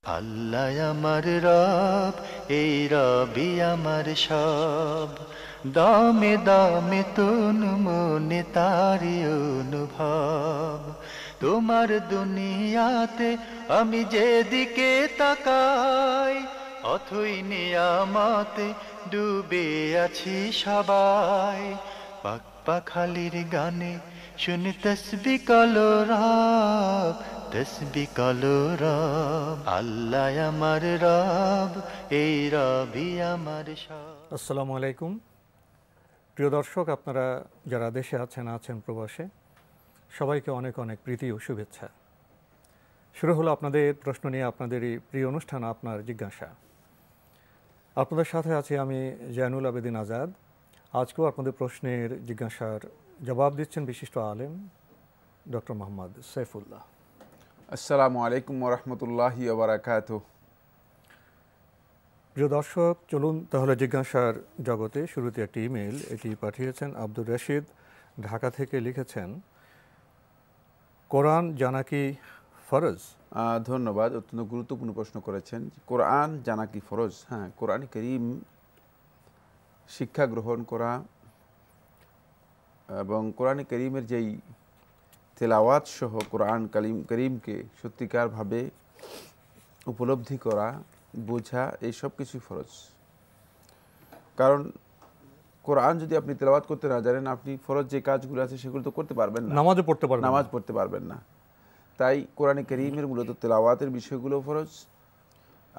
আল্লাহ আমার রব, এই রবি আমার সব। দামে দামে তুন মনে তারি অনুভব। তোমার দুনিয়াতে আমি যেদিকে তাকাই, অথই নিয়ামতে ডুবে আছি সবাই। পাক পাখালির গানে শুনি তসবি কলরব, তসবি কলরব। আল্লাহ আমার রব, এই রবি আমার সব। আসসালামু আলাইকুম। প্রিয় দর্শক, আপনারা যারা দেশে আছেন প্রবাসে, সবাইকে অনেক অনেক প্রীতি ও শুভেচ্ছা। শুরু হলো আপনাদের প্রশ্ন নিয়ে আপনাদের এই প্রিয় অনুষ্ঠান আপনার জিজ্ঞাসা। আপনাদের সাথে আছি আমি জয়নুল আবেদিন আজাদ। আজকেও আপনাদের প্রশ্নের জিজ্ঞাসার জবাব দিচ্ছেন বিশিষ্ট আলেম ডক্টর মোহাম্মদ সাইফুল্লাহ। আসসালামু আলাইকুম ওরহমতুল্লাহি ওয়া বারাকাতুহু। প্রিয় দর্শক, চলুন তাহলে জিজ্ঞাসার জগতে। শুরুতে একটি ইমেল, এটি পাঠিয়েছেন আব্দুর রশিদ, ঢাকা থেকে। লিখেছেন, কোরআন জানা কি ফরজ? ধন্যবাদ, অত্যন্ত গুরুত্বপূর্ণ প্রশ্ন করেছেন। কোরআন জানা কি ফরজ? হ্যাঁ, কোরআন করিম শিক্ষা গ্রহণ করা এবং কোরআন করিমের যেই তেলাওয়াত সহ কোরআন করিমকে সত্যিকারভাবে উপলব্ধি করা, বোঝা, এই সব কিছুই ফরজ। কারণ কোরআন যদি আপনি তেলাওয়াত করতে না জানেন, আপনি ফরজ যে কাজগুলো আছে সেগুলো তো করতে পারবেন না, নামাজও পড়তে পারবেন না। নামাজ পড়তে পারবেন না। তাই কোরআন করিমের মূলত তেলাওয়াতের বিষয়গুলো ফরজ।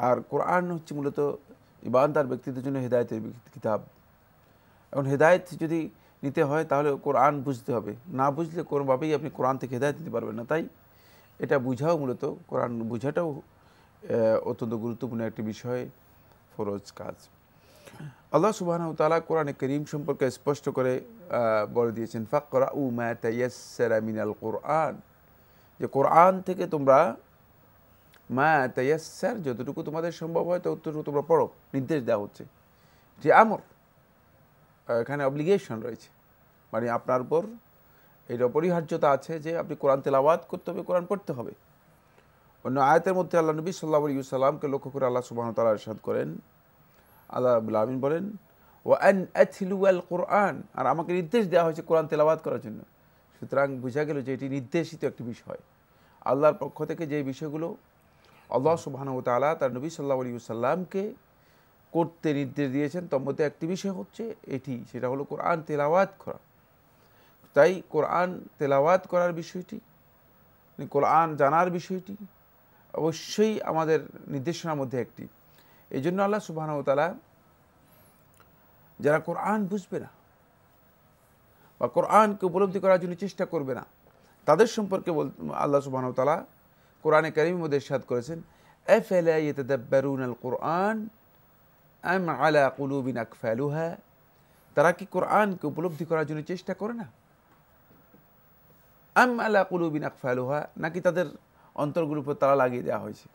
আর কোরআন হচ্ছে মূলত ইমানদার ব্যক্তিদের জন্য হেদায়েতের কিতাব। এখন হেদায়েত যদি নিতে হয় তাহলে কোরআন বুঝতে হবে, না বুঝলে কোনোভাবেই আপনি কোরআন থেকে হেদায়েত নিতে পারবেন না। তাই এটা বুঝাও, মূলত কোরআন বুঝাটাও অত্যন্ত গুরুত্বপূর্ণ একটি বিষয়, ফরজ কাজ। আল্লাহ সুবহানাহু ওয়া তাআলা কোরআনে করিম সম্পর্কে স্পষ্ট করে বলে দিয়েছেন, ফাকরাউ মা তায়াসসারা মিনাল কোরআন, যে কোরআন থেকে তোমরা মা তায়াসসার, যতটুকু তোমাদের সম্ভব হয় ততটুকু তোমরা পড়ো। নির্দেশ দেওয়া হচ্ছে যে আমর, এখানে অব্লিগেশন রয়েছে, মানে আপনার উপর এটা অপরিহার্যতা আছে যে আপনি কোরআন তেলাওয়াত করতে হবে, কোরআন পড়তে হবে। অন্য আয়াতের মধ্যে আল্লাহ নবী সাল্লাল্লাহু আলাইহি ওয়াসাল্লামকে লক্ষ্য করে আল্লাহ সুবহানাহু ওয়া তাআলা ইরশাদ করেন, আল্লাহ রাব্বুল আলামিন বলেন, ওয়া আন আতলু আল কোরআন, আর আমাকে নির্দেশ দেওয়া হয়েছে কোরআন তেলাওয়াত করার জন্য। সুতরাং বোঝা গেল যে এটি নির্দেশিত একটি বিষয়। আল্লাহর পক্ষ থেকে যে বিষয়গুলো আল্লাহ সুবহানাহু ওয়া তাআলা তার নবী সাল্লাল্লাহু আলাইহি ওয়াসাল্লামকে করতে নির্দেশ দিয়েছেন, তার মধ্যে একটি বিষয় হচ্ছে এটি, সেটা হলো কোরআন তেলাওয়াত করা। তাই কোরআন তেলাওয়াত করার বিষয়টি, কোরআন জানার বিষয়টি অবশ্যই আমাদের নির্দেশনার মধ্যে একটি। এই জন্য আল্লাহ সুবহানাহু ওয়া তাআলা যারা কোরআন বুঝবে না বা কোরআনকে উপলব্ধি করার জন্য চেষ্টা করবে না, তাদের সম্পর্কে আল্লাহ সুবহানাহু ওয়া তাআলা কোরআনে কারীমের মধ্যে ইরশাদ করেছেন, আফালা ইয়াতাদাব্বারুনাল কোরআন আম আলা কুলুবিন আকফালুহা, তারা কি কোরআনকে উপলব্ধি করার জন্য চেষ্টা করে না? আম আলা কুলুবিন আকফালুহা, নাকি তাদের অন্তরগুলোর উপর তালা লাগিয়ে দেওয়া হয়েছে?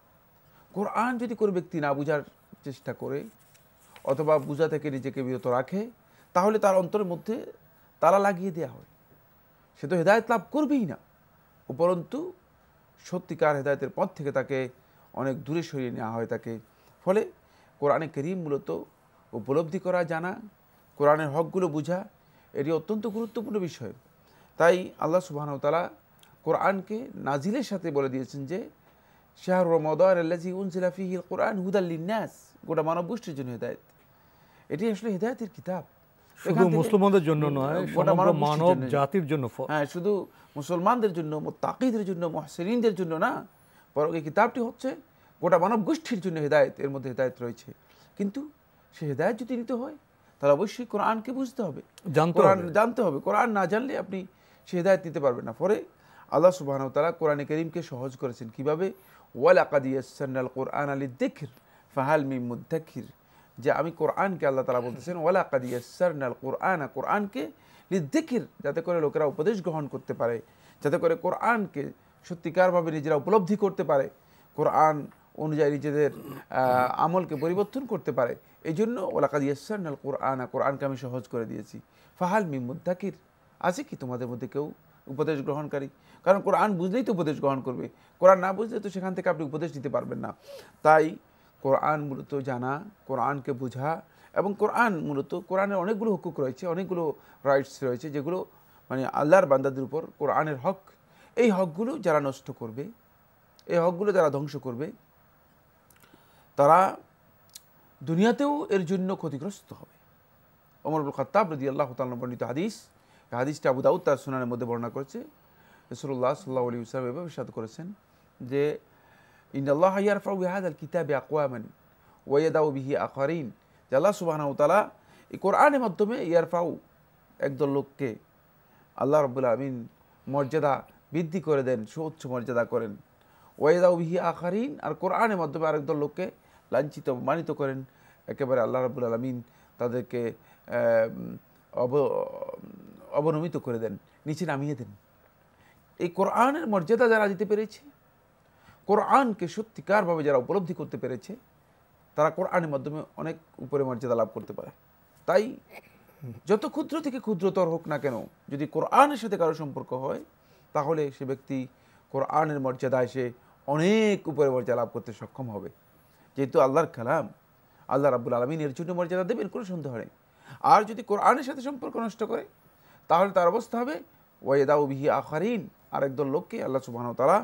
কোরআন যদি কোনো ব্যক্তি না বুঝার চেষ্টা করে অথবা বুঝা থেকে নিজেকে বিরত রাখে, তাহলে তার অন্তরের মধ্যে তালা লাগিয়ে দেওয়া হয়, সে তো হেদায়েত লাভ করবেই না, উপরন্তু সত্যিকার হেদায়েতের পথ থেকে তাকে অনেক দূরে সরিয়ে নেওয়া হয় তাকে। ফলে কোরআনে কারীম মূলত উপলব্ধি করা, জানা, কোরআনের হকগুলো বোঝা, এটি অত্যন্ত গুরুত্বপূর্ণ বিষয়। তাই আল্লাহ সুবহানাহু ওয়া তাআলা কোরআনকে নাজিলের সাথে বলে দিয়েছেন যে শাহরু রমাদান আল্লাযী উনজিলা ফীহিল কোরআন হুদাল লিন্নাস, গোটা মানব গোষ্ঠীর জন্য হেদায়েত। এটি আসলে হেদায়েতের কিতাব, শুধু মুসলমানদের জন্য নয়, সমগ্র মানব জাতির জন্য। হ্যাঁ, শুধু মুসলমানদের জন্য, মুত্তাকিদের জন্য, মুহসিনিনদের জন্য না, বরং এই কিতাবটি হচ্ছে গোটা মানব গোষ্ঠীর জন্য হেদায়েত। এর মধ্যে হেদায়েত রয়েছে, কিন্তু সে হেদায়েত যদি নিতে হয় তাহলে অবশ্যই কোরআনকে বুঝতে হবে, জানতে হবে। কোরআন না জানলে আপনি সে হেদায়েত নিতে পারবেন না। পরে আল্লাহ সুবহানাহু ওয়া তাআলা কোরআনে কারীমকে সহজ করেছেন কিভাবে, ওয়ালাকাদ ইয়াসসারনাল কোরআনা লিযিকর ফাহাল মিন মুদ্দাকির, যে আমি কোরআনকে, আল্লাহ তাআলা বলতেছেন ওয়ালাকাদ ইয়াসসারনাল কোরআনা, কোরআনকে লিযিকর, যাতে করে লোকেরা উপদেশ গ্রহণ করতে পারে, যাতে করে কোরআনকে সত্যিকারভাবে নিজেরা উপলব্ধি করতে পারে, কোরআন অনুযায়ী নিজেদের আমলকে পরিবর্তন করতে পারে। এই জন্য ওয়ালাকাদ ইয়াসসারনাল কোরআনা, কোরআনকে আমি সহজ করে দিয়েছি। ফাহাল মিন মুদ্দাকির, আছে কি তোমাদের মধ্যে কেউ উপদেশ গ্রহণকারী, কারণ কোরআন বুঝলেই তো উপদেশ গ্রহণ করবে, কোরআন না বুঝলে তো সেখান থেকে আপনি উপদেশ দিতে পারবেন না। তাই কোরআন মূলত জানা, কোরআনকে বোঝা, এবং কোরআন মূলত কোরআনের অনেকগুলো হুকুক রয়েছে, অনেকগুলো রাইটস রয়েছে, যেগুলো মানে আল্লাহর বান্দাদের উপর কোরআনের হক। এই হকগুলো যারা নষ্ট করবে, এই হকগুলো যারা ধ্বংস করবে, তারা দুনিয়াতেও এর জন্য ক্ষতিগ্রস্ত হবে। ওমর ইবনে খাত্তাব রাদিয়াল্লাহু তাআলা বর্ণিত হাদিস, এই হাদিসটা আবু দাউদ তার সুনানের মধ্যে বর্ণনা করেছে। রাসূলুল্লাহ সাল্লাল্লাহু আলাইহি ওয়াসাল্লাম এভাবে ইরশাদ করেছেন যে ইন্নাল্লাহা ইয়ারফাউ বিহাযাল কিতাবি আকওয়ামান ওয়া ইয়াদাউ বিহি আখারিন, যে আল্লাহ সুবহানাহু ওয়া তাআলা এই কোরআনের মাধ্যমে ইয়ারফাউ একদল লোককে আল্লাহ রাব্বুল আলামিন মর্যাদা বৃদ্ধি করে দেন, সুউচ্চ মর্যাদা করেন। ওয়া ইয়াদাউ বিহি আখারিন, আর কোরআনের মাধ্যমে আরেকদল লোককে লাঞ্ছিত অপমানিত করেন, একেবারে আল্লাহ রাব্বুল আলামিন তাদেরকে অবনমিত করে দেন, নিচে নামিয়ে দেন। এই কোরআনের মর্যাদা যারা দিতে পেরেছে, কোরআনকে সত্যিকারভাবে যারা উপলব্ধি করতে পেরেছে, তারা কোরআনের মাধ্যমে অনেক উপরে মর্যাদা লাভ করতে পারে। তাই যত ক্ষুদ্র থেকে ক্ষুদ্রতর হোক না কেন, যদি কোরআনের সাথে কারো সম্পর্ক হয়, তাহলে সে ব্যক্তি কোরআনের মর্যাদায় সে অনেক উপরে মর্যাদা লাভ করতে সক্ষম হবে। যেহেতু আল্লাহর কালাম, আল্লাহ রাব্বুল আলামিন এর জন্য মর্যাদা দেবেন, কোনো সন্দেহ নেই। আর যদি কোরআনের সাথে সম্পর্ক নষ্ট করে, তাহলে তার অবস্থা হবে ওয়াইদাউ বিহি আখারিন, আর একদল লোককে আল্লাহ সুবহানাহু ওয়া তাআলা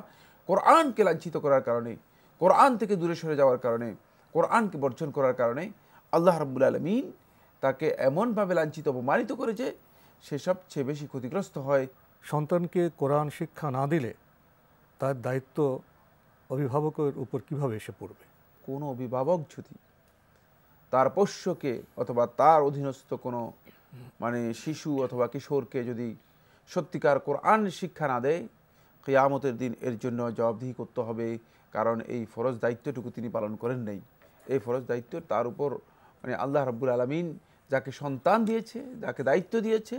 কোরআনকে লাঞ্ছিত করার কারণে, কোরআন থেকে দূরে সরে যাওয়ার কারণে, কোরআনকে বর্জন করার কারণে আল্লাহ রাব্বুল আলামিন তাকে এমনভাবে লাঞ্ছিত অপমানিত করেছে, সে সবচেয়ে বেশি ক্ষতিগ্রস্ত হয়। সন্তানকে কোরআন শিক্ষা না দিলে তার দায়িত্ব অভিভাবকের উপর কিভাবে এসে পড়বে? কোনো অভিভাবক যদি তার পোষ্যকে অথবা তার অধীনস্থ কোনো মানে শিশু অথবা কিশোরকে যদি সত্যিকার কোরআন শিক্ষা না দেয়, কিয়ামতের দিন এর জন্য জবাবদিহি করতে হবে। কারণ এই ফরজ দায়িত্বটুকু তিনি পালন করেন নাই। এই ফরজ দায়িত্ব তার উপর মানে আল্লাহ রাব্বুল আলামিন যাকে সন্তান দিয়েছে, যাকে দায়িত্ব দিয়েছে,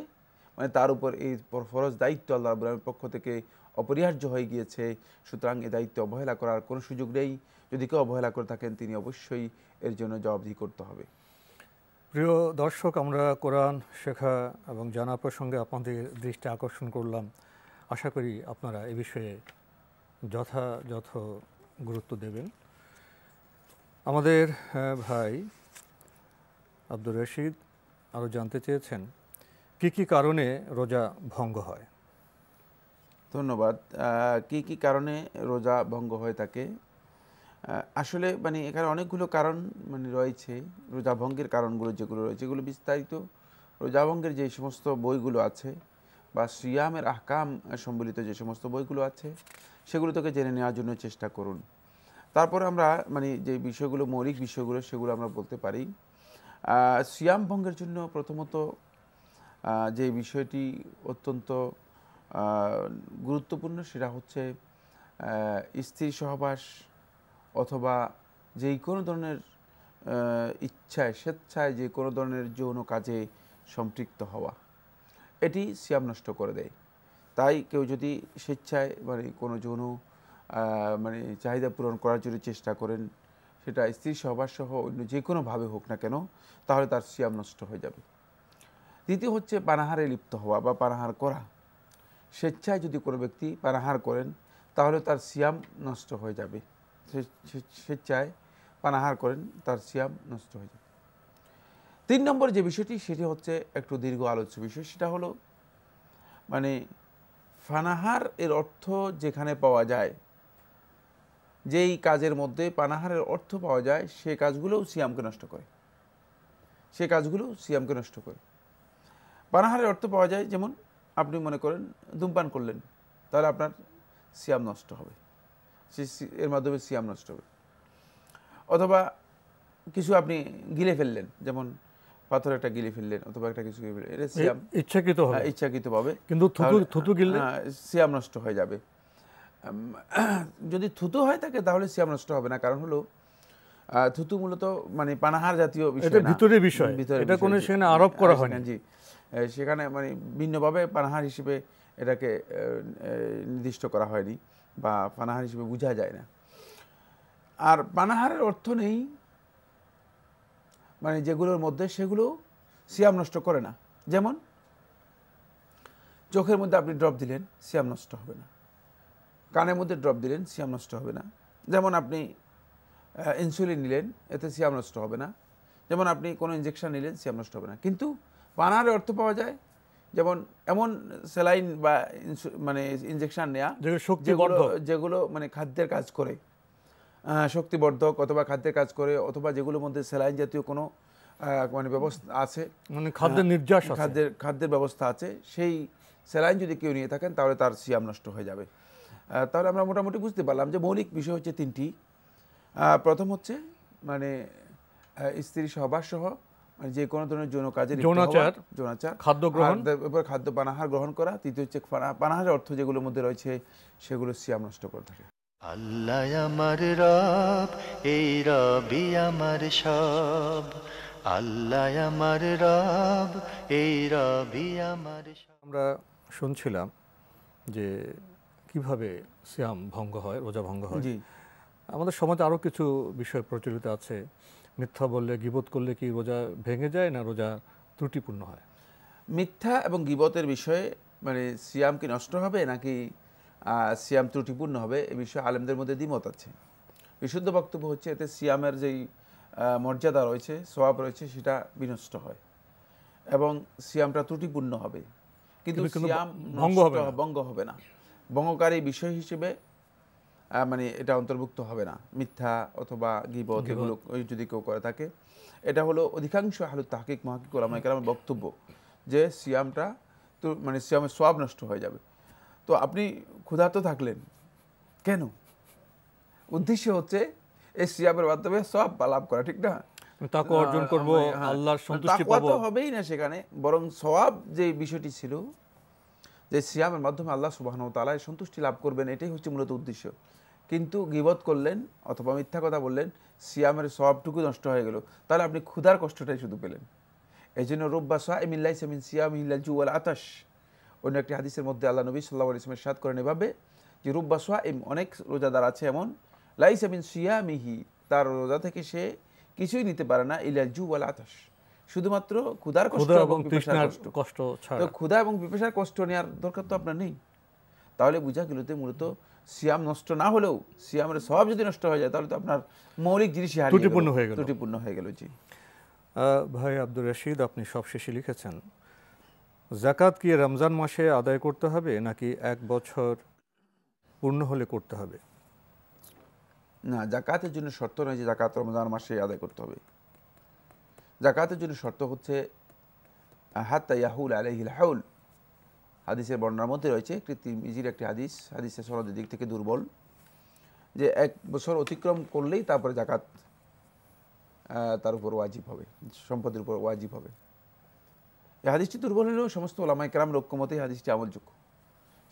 মানে তার উপর এই ফরজ দায়িত্ব আল্লাহ রাব্বুল আলামিনের পক্ষ থেকে অপরিহার্য হয়ে গিয়েছে। সুতরাং এই দায়িত্ব অবহেলা করার কোনো সুযোগ নেই। যদি কেউ অবহেলা করে থাকেন, তিনি অবশ্যই এর জন্য জবাবদিহি করতে হবে। প্রিয় দর্শক, আমরা কোরআন শেখা এবং জানা প্রসঙ্গে আপনাদের দৃষ্টি আকর্ষণ করলাম। আশা করি আপনারা এ বিষয়ে যথাযথ গুরুত্ব দেবেন। আমাদের ভাই আব্দুর রশিদ আরও জানতে চেয়েছেন কি কি কারণে রোজা ভঙ্গ হয়। ধন্যবাদ। কি কি কারণে রোজা ভঙ্গ হয়ে থাকে? আসলে মানে এখানে অনেকগুলো কারণ মানে রয়েছে। রোজা ভঙ্গের কারণগুলো যেগুলো রয়েছে, এগুলো বিস্তারিত রোজা ভঙ্গের যে সমস্ত বইগুলো আছে বা সিয়ামের আহকাম সম্বলিত যে সমস্ত বইগুলো আছে, সেগুলো থেকে জেনে নেওয়ার জন্য চেষ্টা করুন। তারপরে আমরা মানে যে বিষয়গুলো, মৌলিক বিষয়গুলো, সেগুলো আমরা বলতে পারি। সিয়াম ভঙ্গের জন্য প্রথমত যে বিষয়টি অত্যন্ত গুরুত্বপূর্ণ, সেটা হচ্ছে স্ত্রী সহবাস অথবা যেই কোনো ধরনের ইচ্ছায়, স্বেচ্ছায় যে কোনো ধরনের যৌন কাজে সম্পৃক্ত হওয়া, এটি সিয়াম নষ্ট করে দেয়। তাই কেউ যদি স্বেচ্ছায় মানে কোনো যৌন মানে চাহিদা পূরণ করার জন্য চেষ্টা করেন, সেটা স্ত্রী সহবাস সহ অন্য যে কোনোভাবে হোক না কেন, তাহলে তার সিয়াম নষ্ট হয়ে যাবে। দ্বিতীয় হচ্ছে পানাহারে লিপ্ত হওয়া বা পানাহার করা। স্বেচ্ছায় যদি কোনো ব্যক্তি পানাহার করেন, তাহলে তার সিয়াম নষ্ট হয়ে যাবে। স্বেচ্ছায় পানাহার করেন, তার সিয়াম নষ্ট হয়ে যাবে। 3 নম্বর যে বিষয়টি, সেটি হচ্ছে একটু দীর্ঘ আলোচ্য বিষয়। সেটা হলো মানে পানাহার এর অর্থ যেখানে পাওয়া যায়, যেই কাজের মধ্যে পানাহারের অর্থ পাওয়া যায়, সে কাজগুলোও সিয়ামকে নষ্ট করে। সে কাজগুলো সিয়ামকে নষ্ট করে। পানাহারের অর্থ পাওয়া যায়, যেমন আপনি মনে করেন ধূমপান করলেন, তাহলে আপনার সিয়াম নষ্ট হবে, এর মাধ্যমে সিয়াম নষ্ট হবে। অথবা কিছু আপনি গিলে ফেললেন, যেমন পাথর একটা গিলে ফেললেন অথবা একটা কিছু গিলে ফেললেন, এটা সিয়াম ইচ্ছাকৃতভাবে, কিন্তু থুতু গিললে সিয়াম নষ্ট হয়ে যাবে। যদি থুতু হয় থাকে তাহলে সিয়াম নষ্ট হবে না, কারণ হলো থুতু মূলত মানে পানাহার জাতীয় বিষয়, এটা ভিতরের বিষয়, এটা কোনো সেখানে আরোপ করা হয়নি। জি, সেখানে মানে ভিন্নভাবে পানাহার হিসেবে এটাকে নির্দিষ্ট করা হয়নি বা পানাহার হিসেবে বোঝা যায় না। আর পানাহারের অর্থ নেই মানে যেগুলোর মধ্যে, সেগুলো সিয়াম নষ্ট করে না। যেমন চোখের মধ্যে আপনি ড্রপ দিলেন, সিয়াম নষ্ট হবে না। কানের মধ্যে ড্রপ দিলেন, সিয়াম নষ্ট হবে না। যেমন আপনি ইনসুলিন নিলেন, এতে সিয়াম নষ্ট হবে না। যেমন আপনি কোনো ইনজেকশন নিলেন, সিয়াম নষ্ট হবে না। কিন্তু পানাহারের অর্থ পাওয়া যায় যেমন এমন স্যালাইন বা মানে ইনজেকশন নেওয়া যেগুলো মানে খাদ্যের কাজ করে, শক্তিবর্ধক অথবা খাদ্যের কাজ করে, অথবা যেগুলোর মধ্যে স্যালাইন জাতীয় কোনো মানে ব্যবস্থা আছে, মানে খাদ্যের নির্যাস খাদ্যের ব্যবস্থা আছে, সেই স্যালাইন যদি কেউ নিয়ে থাকেন তাহলে তার সিয়াম নষ্ট হয়ে যাবে। তাহলে আমরা মোটামুটি বুঝতে পারলাম যে মৌলিক বিষয় হচ্ছে তিনটি। প্রথম হচ্ছে মানে স্ত্রী সহবাস সহ মানে যে কোনো ধরনের যৌন কাজের যৌনাচার, খাদ্য গ্রহণ, খাদ্য পানাহার গ্রহণ করা। তৃতীয় হচ্ছে পানাহারের অর্থ যেগুলোর মধ্যে রয়েছে সেগুলো সিয়াম নষ্ট করে থাকে। আল্লাহ আমার রব, এই রবি আমার সব। আল্লাহ আমার রব, এই রবি আমার সব। আমরা শুনছিলাম যে কিভাবে সিয়াম ভঙ্গ হয়, রোজা ভঙ্গ হয়। আমাদের সমাজে আরও কিছু বিষয় প্রচলিত আছে। মিথ্যা বললে, গীবত করলে কি রোজা ভেঙে যায় না রোজা ত্রুটিপূর্ণ হয়? মিথ্যা এবং গীবতের বিষয়ে মানে সিয়াম কি নষ্ট হবে নাকি সিয়াম ত্রুটিপূর্ণ হবে, এ বিষয়ে আলেমদের মধ্যে দ্বিমত আছে। বিশুদ্ধ বক্তব্য হচ্ছে এতে সিয়ামের যেই মর্যাদা রয়েছে, সওয়াব রয়েছে, সেটা বিনষ্ট হয় এবং সিয়ামটা ত্রুটিপূর্ণ হবে, কিন্তু সিয়াম ভঙ্গ হবে না। ভঙ্গকারী বিষয় হিসেবে মানে এটা অন্তর্ভুক্ত হবে না। মিথ্যা অথবা গীবত এগুলো যদি কেউ করে থাকে, এটা হলো অধিকাংশ আহলুত তাহকিক মুহাক্কিক উলামায়ে কেরামের বক্তব্য যে সিয়ামটা তো মানে সিয়ামের সওয়াব নষ্ট হয়ে যাবে। তো আপনি ক্ষুধার্ত থাকলেন কেন? উদ্দেশ্য হচ্ছে এই সিয়ামের মাধ্যমে সওয়াব লাভ করা, ঠিক না? তাকওয়া অর্জন করব, আল্লাহর সন্তুষ্টি পাবো। তাকওয়া তো হবেই না সেখানে, বরং সওয়াব যে বিষয়টি ছিল যে সিয়ামের মাধ্যমে আল্লাহ সুবহানাহু ওয়া তাআলার সন্তুষ্টি লাভ করবেন, এটাই হচ্ছে মূলত উদ্দেশ্য। কিন্তু গীবত করলেন অথবা মিথ্যা কথা বললেন, সিয়ামের সওয়াবটুকু নষ্ট হয়ে গেল। তাহলে আপনি ক্ষুধার কষ্টটাই শুধু পেলেন। এই জন্য রুব্বা সাইমিন লাইসা মিন সিয়ামিহি ইল্লাল জু ওয়াল আতাশ, অন্য একটি হাদিসের মধ্যে আল্লাহ নবী সাল্লাল্লাহু আলাইহি ওয়াসাল্লাম ইরশাদ করেন এভাবে যে রুব্বা সাইম, অনেক রোজাদার আছে এমন, লাইসা মিন সিয়ামিহি, তার রোজা থেকে সে কিছুই নিতে পারে না, ইল্লাল জু ওয়াল আতাশ, শুধুমাত্র ক্ষুধার কষ্ট এবং পিপাসার কষ্ট ছাড়া। তো ক্ষুধা এবং পিপাসার কষ্ট নেওয়ার দরকার তো আপনার নেই। তাহলে বোঝা গেল যে মূলত সিয়াম নষ্ট না হলেও সিয়ামের সওয়াব যদি নষ্ট হয়ে যায় তাহলে তো আপনার মৌলিক জিনিসই ত্রুটিপূর্ণ হয়ে গেল। জি ভাই আব্দুর রশিদ, আপনি সবশেষে লিখেছেন, যাকাত কি রমজান মাসে আদায় করতে হবে নাকি 1 বছর পূর্ণ হলে করতে হবে? না, যাকাতের জন্য শর্ত নয় যে যাকাত রমজান মাসে আদায় করতে হবে। যাকাতের জন্য শর্ত হচ্ছে হাত্তা ইয়াহুল আলাইহিল হাউল। হাদিসের বর্ণনার মধ্যে রয়েছে, তিরমিজির একটি হাদিসের সনদের দিক থেকে দুর্বল, যে 1 বছর অতিক্রম করলেই তারপরে যাকাত তার উপর ওয়াজিব হবে, সম্পদের উপর ওয়াজিব হবে। এই হাদিসটি দুর্বল হলেও সমস্ত ওলামায়ে কেরামের ঐক্যমতে এই হাদিসটি আমলযোগ্য।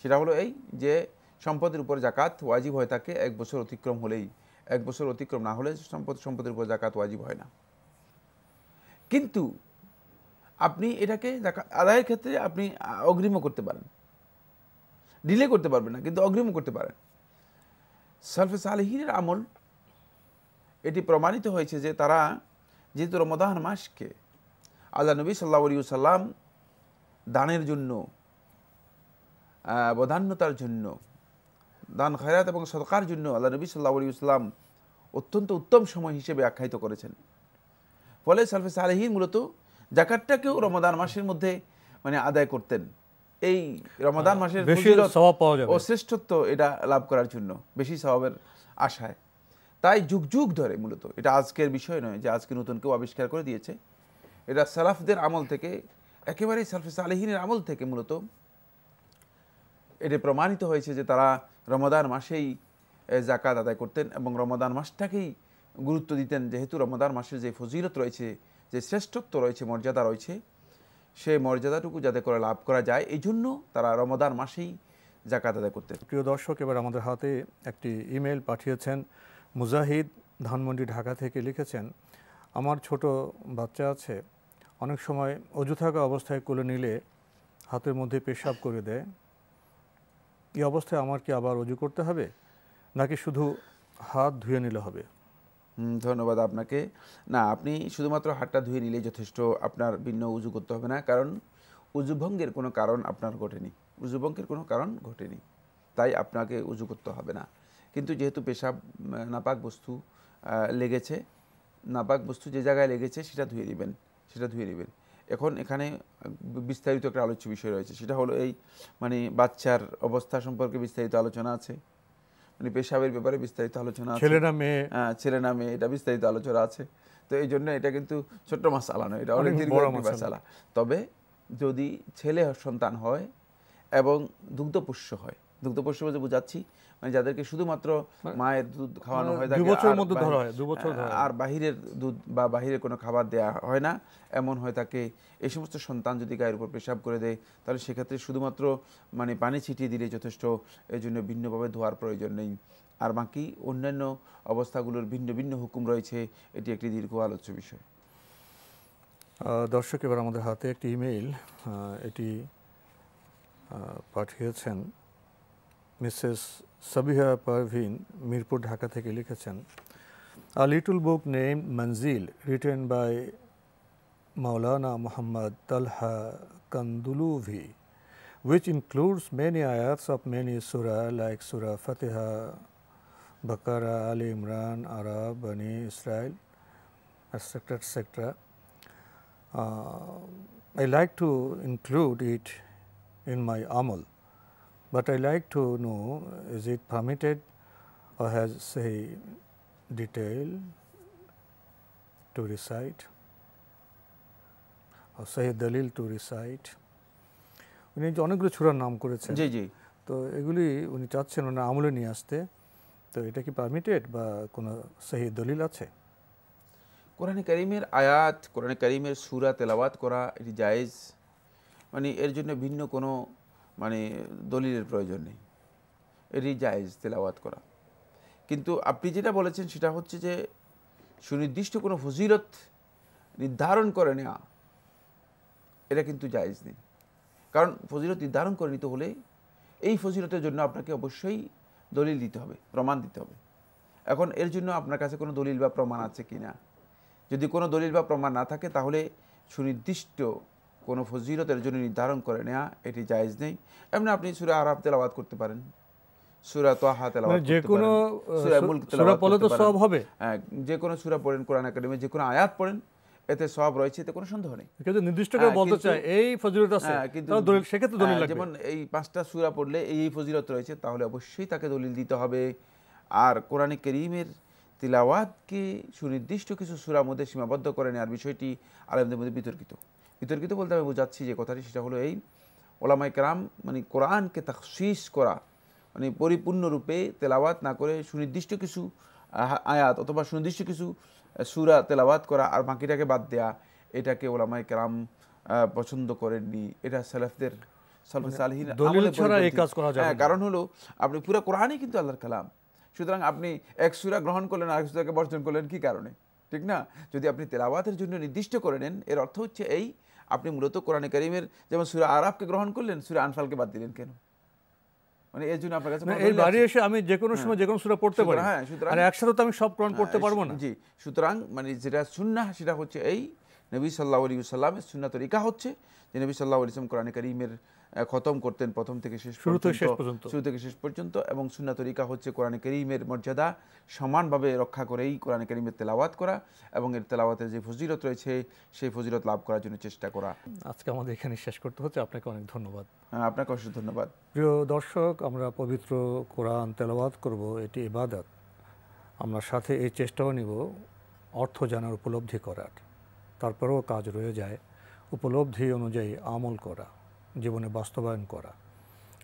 সেটা হলো এই যে সম্পদের উপর যাকাত ওয়াজিব হয়ে থাকে 1 বছর অতিক্রম হলেই। 1 বছর অতিক্রম না হলে সম্পদের উপর যাকাত ওয়াজিব হয় না। কিন্তু আপনি এটাকে আদায়ের ক্ষেত্রে আপনি অগ্রিমও করতে পারেন, ডিলে করতে পারবেন না, কিন্তু অগ্রিমও করতে পারেন। সালফে সালেহিনের আমল এটি প্রমাণিত হয়েছে যে তারা যেহেতু রমাদান মাসকে আল্লাহ নবী সাল্লাল্লাহু আলাইহি ওয়াসাল্লাম দানের জন্য, বদান্যতার জন্য, দান খয়রাত এবং সদকার জন্য আল্লাহ নবী সাল্লাল্লাহু আলাইহি ওয়াসাল্লাম অত্যন্ত উত্তম সময় হিসেবে আখ্যায়িত করেছেন। ফলে সালফে সালেহিন মূলত যাকাতটাকেও রমাদান মাসের মধ্যে মানে আদায় করতেন, এই রমাদান মাসের ও শ্রেষ্ঠত্ব এটা লাভ করার জন্য, বেশি সওয়াবের আশায়। তাই যুগ যুগ ধরে, মূলত এটা আজকের বিষয় নয় যে আজকে নতুন কেউ আবিষ্কার করে দিয়েছে, এটা সালাফদের আমল থেকে, একেবারেই সালফে সালেহিনের আমল থেকে মূলত এটা প্রমাণিত হয়েছে যে তারা রমাদান মাসেই যাকাত আদায় করতেন এবং রমাদান মাসটাকেই গুরুত্ব দিতেন, যেহেতু রমাদান মাসের যে ফজিলত রয়েছে, যে শ্রেষ্ঠত্ব রয়েছে, মর্যাদা রয়েছে, সেই মর্যাদাটুকু যাতে করে লাভ করা যায়, এই জন্য তারা রমাদান মাসেই যাকাত আদায় করতেন। প্রিয় দর্শক, এবার আমাদের হাতে একটি ইমেল পাঠিয়েছেন মুজাহিদ, ধানমন্ডি, ঢাকা থেকে লিখেছেন, আমার ছোট বাচ্চা আছে, অনেক সময় অজু থাকা অবস্থায় কোলে নিলে হাতের মধ্যে পেশাব করে দেয়, এই অবস্থায় আমার কি আবার অজু করতে হবে নাকি শুধু হাত ধুয়ে নিলে হবে? ধন্যবাদ আপনাকে। না, আপনি শুধুমাত্র হাতটা ধুয়ে নিলেই যথেষ্ট, আপনার ভিন্ন উজু করতে হবে না, কারণ উজু ভঙ্গের কোনো কারণ আপনার ঘটেনি। উজুভঙ্গের কোনো কারণ ঘটেনি, তাই আপনাকে উজু করতে হবে না। কিন্তু যেহেতু পেশাব নাপাক বস্তু লেগেছে, নাপাক বস্তু যে জায়গায় লেগেছে সেটা ধুয়ে দিবেন। এখন এখানে বিস্তারিত একটা আলোচ্য বিষয় রয়েছে, সেটা হলো এই মানে বাচ্চার অবস্থা সম্পর্কে বিস্তারিত আলোচনা আছে, মানে পেশাবের ব্যাপারে বিস্তারিত আলোচনা আছে, ছেলে না মেয়ে এটা বিস্তারিত আলোচনা আছে। তো এই জন্য এটা কিন্তু ছোট্ট মাসআলা নয়, এটা অনেক দীর্ঘ মাসআলা। তবে যদি ছেলে সন্তান হয় এবং দুগ্ধপোষ্য হয়, দুগ্ধপোষ্য বলতে বোঝাচ্ছি মানে যাদেরকে শুধুমাত্র মায়ের দুধ খাওয়ানো হয়, 2 বছরের মধ্যে ধরা হয়, 2 বছর আর বাহিরের দুধ বা বাহিরের কোনো খাবার দেয়া হয় না, এমন হয় তাকে এই সমস্ত সন্তান যদি গায়ের উপর পেশাব করে দেয়, তাহলে সেক্ষেত্রে শুধুমাত্র মানে পানি ছিটিয়ে দিলে যথেষ্ট, এই জন্য ভিন্নভাবে ধোয়ার প্রয়োজন নেই। আর বাকি অন্যান্য অবস্থাগুলোর ভিন্ন ভিন্ন হুকুম রয়েছে, এটি একটি দীর্ঘ আলোচ্য বিষয়। দর্শক, এবার আমাদের হাতে একটি ইমেইল, এটি পাঠিয়েছেন মিসেস সাবিহা পারভিন, মিরপুর, ঢাকা থেকে লিখেছেন, A little book named Manzil, written by Maulana Muhammad Talha Kanduluvi, which includes many ayats of many surah like Surah Fatiha, Baqarah, Ali Imran, Arab, Bani Israel, etc., etc. I like to include it in my amal, but I like to know, is it permitted or has say detail to recite or say dalil to recite? উনি যে অনেকগুলো সূরার নাম করেছেন, জি জি, তো এগুলি উনি চাচ্ছেন ওনার আমলে নিয়ে আসতে, তো এটা কি পারমিটেড বা কোনো সহি দলিল আছে? কোরআনে কারীমের আয়াত, কোরআনে কারীমের সূরা তেলাওয়াত করা এটি জায়েজ, মানে এর জন্য ভিন্ন কোনো মানে দলিলের প্রয়োজন নেই, এটি জায়েজ তেলাওয়াত করা। কিন্তু আপনি যেটা বলেছেন সেটা হচ্ছে যে সুনির্দিষ্ট কোনো ফজিলত নির্ধারণ করে নেওয়া, এটা কিন্তু জায়েজ নেই। কারণ ফজিলত নির্ধারণ করে নিতে হলে এই ফজিলতের জন্য আপনাকে অবশ্যই দলিল দিতে হবে, প্রমাণ দিতে হবে। এখন এর জন্য আপনার কাছে কোনো দলিল বা প্রমাণ আছে কি না? যদি কোনো দলিল বা প্রমাণ না থাকে, তাহলে সুনির্দিষ্ট কোনো ফজিলতের জন্য নির্ধারণ করে নেওয়া এটি জায়েজ নেই। এমনি আপনি সূরা আরাফ তেলাওয়াত করতে পারেন, সূরা তাহা তেলাওয়াত করতে পারেন, যে কোনো সূরা মুলক তেলাওয়াত করতে পারেন, সওয়াব হবে। হ্যাঁ, যে কোনো সূরা পড়েন, কোরআন কারীমে যে কোনো আয়াত পড়েন, এতে সওয়াব রয়েছে, এতে কোনো সন্দেহ নেই। কিন্তু নির্দিষ্ট করে বলতে চাই এই ফজিলত আছে, তাহলে দলিল, সেক্ষেত্রে দলিল লাগবে। যেমন এই 5টা সূরা পড়লে এই ফজিলত রয়েছে, তাহলে অবশ্যই তাকে দলিল দিতে হবে। আর কোরআনে কারীমের তিলাওয়াতকে সুনির্দিষ্ট কিছু সূরার মধ্যে সীমাবদ্ধ করে নেওয়ার বিষয়টি আলেমদের মধ্যে বিতর্কিত বলতে আমি বোঝাচ্ছি যে কথাটি, সেটা হলো এই, ওলামায়ে কেরাম মানে কোরআনকে তাখসিস করা, মানে পরিপূর্ণরূপে তেলাওয়াত না করে সুনির্দিষ্ট কিছু আয়াত অথবা সুনির্দিষ্ট কিছু সূরা তেলাওয়াত করা আর বাকিটাকে বাদ দেয়া, এটাকে ওলামায়ে কেরাম পছন্দ করেননি। এটা সালাফদের, সালফে সালেহিন দলিল ছাড়া এই কাজ করা যাবে না। কারণ হলো আপনি পুরো কোরআনই কিন্তু আল্লাহর কালাম, সুতরাং আপনি এক সূরা গ্রহণ করলেন আর এক সূরাকে বর্জন করলেন কি কারণে? ঠিক না? যদি আপনি তেলাওয়াতের জন্য নির্দিষ্ট করে নেন, এর অর্থ হচ্ছে এই, আপনি মূলত কোরআনে কারীমের যেমন সূরা আরাফকে গ্রহণ করলেন, সূরা আনফালকে বাদ দিলেন কেন? মানে এর জন্য আপনার কাছে এই বাড়ি এসে আমি যে কোনো সময় যে কোনো সূরা পড়তে পারি, হ্যাঁ, সুতরাং একসাথে তো আমি সব কোরআন পড়তে পারবো না। জি, সুতরাং মানে যেটা সুন্নাহ সেটা হচ্ছে এই, নবী সাল্লাল্লাহু আলাইহি ওয়াসাল্লামের সুন্নাহ তরিকা হচ্ছে যে নবী সাল্লাল্লাহু আলাইহি ওয়াসাল্লাম কোরআনে কারীমের খতম করতেন প্রথম থেকে শেষ পর্যন্ত, এবং সুন্নাহ তরিকা হচ্ছে কোরআনে কারীমের মর্যাদা সমানভাবে রক্ষা করেই কোরআনে কারীমের তেলাওয়াত করা এবং এর তেলাওয়াতের যে ফজিলত রয়েছে সেই ফজিলত লাভ করার জন্য চেষ্টা করা। আজকে আমাদের এখানে শেষ করতে হচ্ছে, আপনাকে অনেক ধন্যবাদ। আপনাকে অসংখ্য ধন্যবাদ। প্রিয় দর্শক, আমরা পবিত্র কোরআন তেলাওয়াত করব, এটি ইবাদত। আমরা সাথে এই চেষ্টাও নিব অর্থ জানার, উপলব্ধি করার। তারপরেও কাজ রয়ে যায় উপলব্ধি অনুযায়ী আমল করা, জীবনে বাস্তবায়ন করা।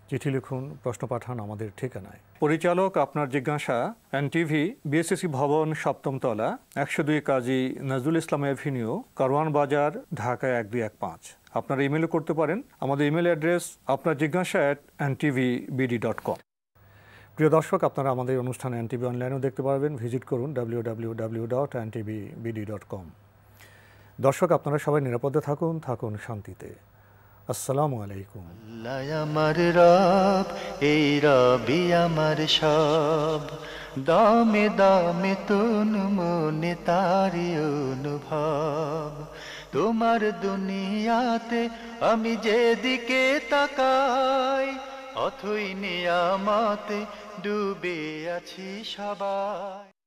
চিঠি লিখুন, প্রশ্ন পাঠান আমাদের ঠিকানায়। পরিচালক আপনার জিজ্ঞাসা, এনটিভি, বিএসসি ভবন, 7ম তলা, 102 কাজী নজরুল ইসলাম এভিনিউ, কারওয়ান বাজার, ঢাকা 1215। আপনারা ইমেলও করতে পারেন। আমাদের ইমেল অ্যাড্রেস আপনার জিজ্ঞাসা @ntvbd.com। প্রিয় দর্শক, আপনারা আমাদের অনুষ্ঠান এনটিভি অনলাইনেও দেখতে পারবেন। ভিজিট করুন www.ntvbd.com। দর্শক, আপনারা সবাই নিরাপদে থাকুন, থাকুন শান্তিতে। আসসালামু আলাইকুম। আল্লাহ আমার রব, এই রবি আমার সব, দামে দামে তনু মনে তারি অনুভব, তোমার দুনিয়াতে আমি যেদিকে তাকাই, অথই নিয়ামতে ডুবে আছি সবাই।